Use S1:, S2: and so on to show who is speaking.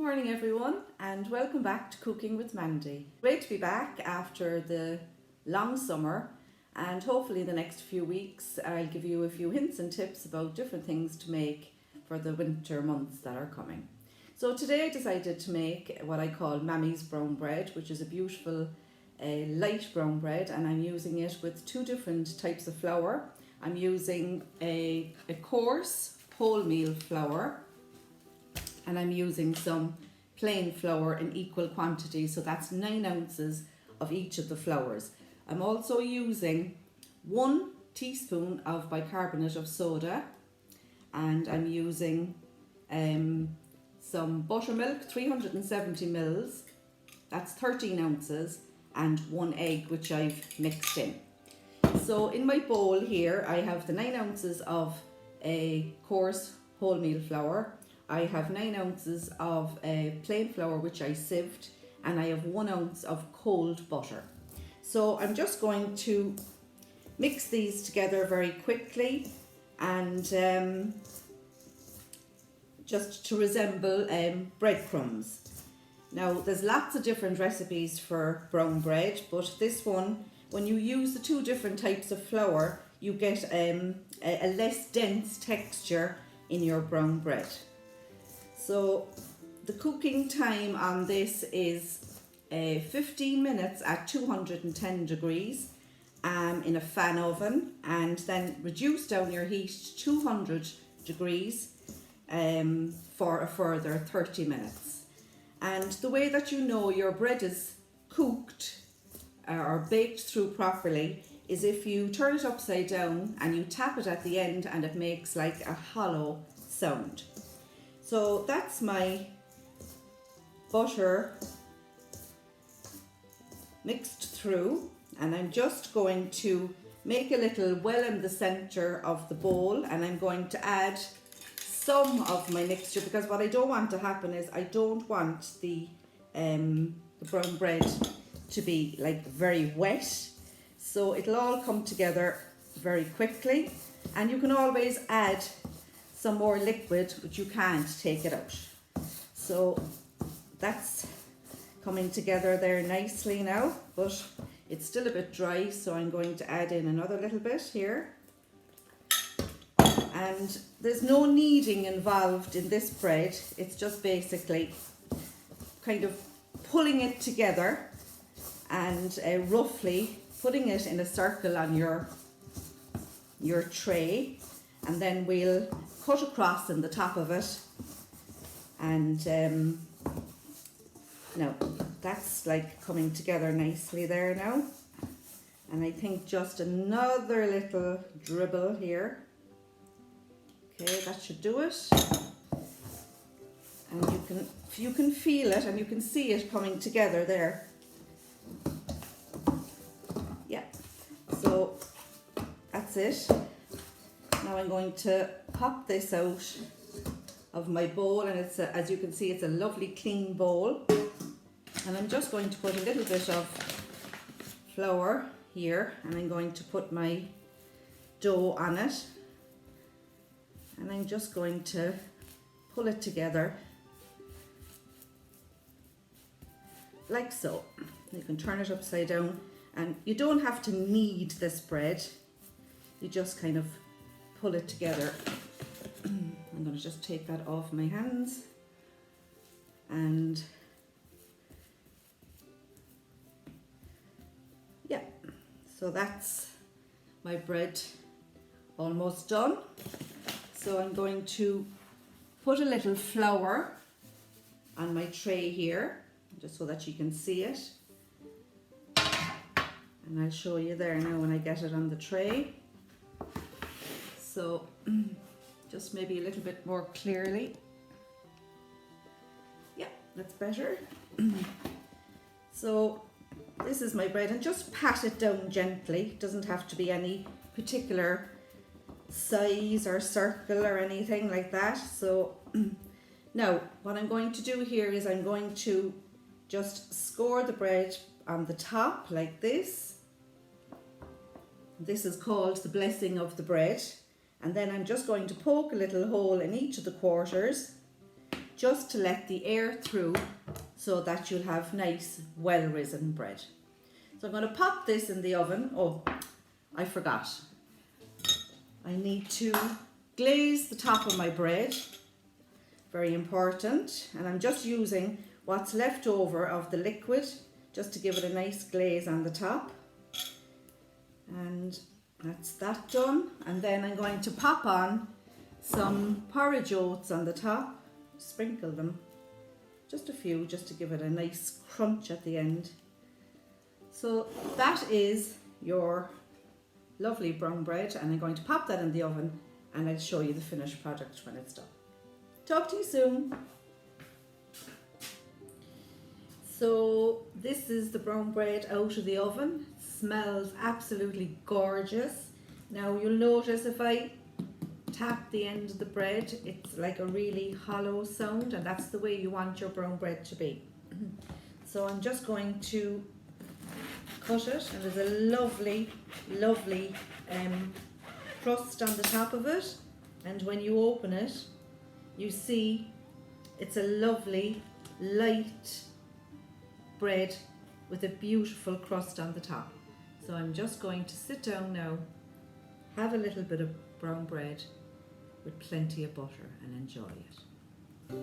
S1: morning everyone, and welcome back to Cooking with Mandy. Great to be back after the long summer, and hopefully in the next few weeks I'll give you a few hints and tips about different things to make for the winter months that are coming. So today I decided to make what I call Mammy's brown bread, which is a beautiful light brown bread, and I'm using it with two different types of flour. I'm using a coarse wholemeal flour, and I'm using some plain flour in equal quantity, so that's 9 ounces of each of the flours. I'm also using 1 teaspoon of bicarbonate of soda, and I'm using some buttermilk, 370 mils, that's 13 ounces, and 1 egg which I've mixed in. So in my bowl here I have the 9 ounces of a coarse wholemeal flour, I have 9 ounces of plain flour which I sieved, and I have 1 ounce of cold butter. So I'm just going to mix these together very quickly, and just to resemble breadcrumbs. Now there's lots of different recipes for brown bread, but this one, when you use the two different types of flour, you get a less dense texture in your brown bread. So the cooking time on this is 15 minutes at 210 degrees in a fan oven, and then reduce down your heat to 200 degrees for a further 30 minutes. And the way that you know your bread is cooked or baked through properly is if you turn it upside down and you tap it at the end and it makes like a hollow sound. So that's my butter mixed through, and I'm just going to make a little well in the center of the bowl, and I'm going to add some of my mixture, because what I don't want to happen is I don't want the brown bread to be like very wet, so it'll all come together very quickly. And you can always add some more liquid, but you can't take it out. So that's coming together there nicely now, but it's still a bit dry, so I'm going to add in another little bit here. And there's no kneading involved in this bread, it's just basically kind of pulling it together and roughly putting it in a circle on your tray, and then we'll cut across in the top of it. And now that's like coming together nicely there now, and I think just another little dribble here. Okay, that should do it. And you can feel it and you can see it coming together there. Yeah, so that's it. Now I'm going to pop this out of my bowl, and it's as you can see, it's a lovely clean bowl. And I'm just going to put a little bit of flour here, and I'm going to put my dough on it, and I'm just going to pull it together like so. You can turn it upside down, and you don't have to knead this bread, you just kind of pull it together. I'm going to just take that off my hands, and yeah, so that's my bread almost done. So I'm going to put a little flour on my tray here, just so that you can see it, and I'll show you there now when I get it on the tray. So just maybe a little bit more clearly. Yeah, that's better. So this is my bread, and just pat it down gently. It doesn't have to be any particular size or circle or anything like that. So now what I'm going to do here is I'm going to just score the bread on the top like this. This is called the blessing of the bread. And then I'm just going to poke a little hole in each of the quarters, just to let the air through so that you'll have nice, well-risen bread. So I'm going to pop this in the oven. Oh, I forgot. I need to glaze the top of my bread. Very important. And I'm just using what's left over of the liquid just to give it a nice glaze on the top. And that's that done. And then I'm going to pop on some porridge oats on the top. Sprinkle them, just a few, just to give it a nice crunch at the end. So that is your lovely brown bread, and I'm going to pop that in the oven and I'll show you the finished product when it's done. Talk to you soon. So this is the brown bread out of the oven. Smells absolutely gorgeous. Now you'll notice if I tap the end of the bread, it's like a really hollow sound, and that's the way you want your brown bread to be. So I'm just going to cut it, and there's a lovely crust on the top of it, and when you open it you see it's a lovely light bread with a beautiful crust on the top. So I'm just going to sit down now, have a little bit of brown bread with plenty of butter and enjoy it.